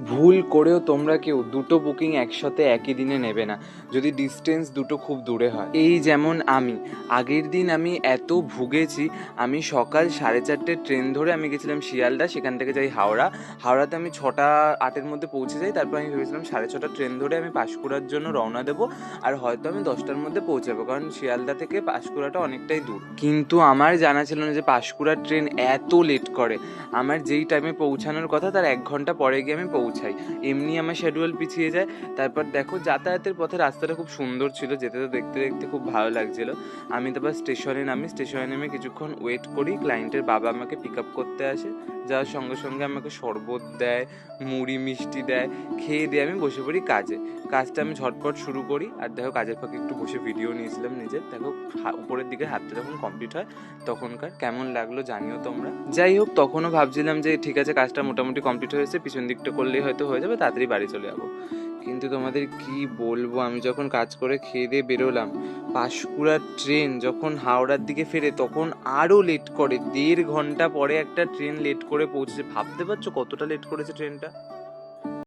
ভুল করেও তোমরা কেউ দুটো বুকিং একসাথে একই দিনে নেবে না, যদি ডিস্টেন্স দুটো খুব দূরে হয়। এই যেমন আমি আগের দিন আমি এত ভুগেছি, আমি সকাল 4:30 ট্রেন ধরে আমি গেছিলাম শিয়ালদা, সেখান থেকে যাই হাওড়াতে আমি 6:08 মধ্যে পৌঁছে যাই। তারপর আমি ভেবেছিলাম 6:30 ট্রেন ধরে আমি পাঁশকুড়ার জন্য রওনা দেবো, আর হয়তো আমি 10টার মধ্যে পৌঁছাবো, কারণ শিয়ালদা থেকে পাঁশকুড়াটা অনেকটাই দূর। কিন্তু আমার জানা ছিল না যে পাঁশকুড়ার ট্রেন এত লেট করে। আমার যেই টাইমে পৌঁছানোর কথা তার 1 ঘন্টা পরে গিয়ে আমি পৌঁছাই। এমনি আমার শিডিউল পিছিয়ে যায়। তারপর দেখো, যাতায়াতের পথে রাস্তাটা খুব সুন্দর ছিল, যেতে তো দেখতে দেখতে খুব ভালো লাগছিলো। আমি তারপর স্টেশনে নেমে কিছুক্ষণ ওয়েট করি, ক্লায়েন্টের বাবা আমাকে পিক আপ করতে আসে। যাওয়ার সঙ্গে সঙ্গে আমাকে শরবত দেয়, মুড়ি মিষ্টি দেয়, খেয়ে দিয়ে আমি বসে পড়ি কাজটা আমি ঝটপট শুরু করি। আর দেখো, কাজের ফাঁকে একটু বসে ভিডিও নিয়েছিলাম নিজের। দেখো, উপরের দিকে হাতটা যখন কমপ্লিট হয় তখনকার কেমন লাগলো জানিও তোমরা। যাই হোক, তখনও ভাবছিলাম যে ঠিক আছে, কাজটা মোটামুটি কমপ্লিট হয়েছে, পিছন দিকটা করলেই হয়তো হয়ে যাবে, তাড়াতাড়ি বাড়ি চলে যাবো। কিন্তু তোমাদের কি বলবো, আমি যখন কাজ করে খেয়ে দিয়ে বেরোলাম, পাঁশকুড়ার ট্রেন যখন হাওড়ার দিকে ফেরে তখন আরও লেট করে। 1.5 ঘন্টা পরে একটা ট্রেন লেট করে পৌঁছেছে। ভাবতে পারছো কতটা লেট করেছে ট্রেনটা?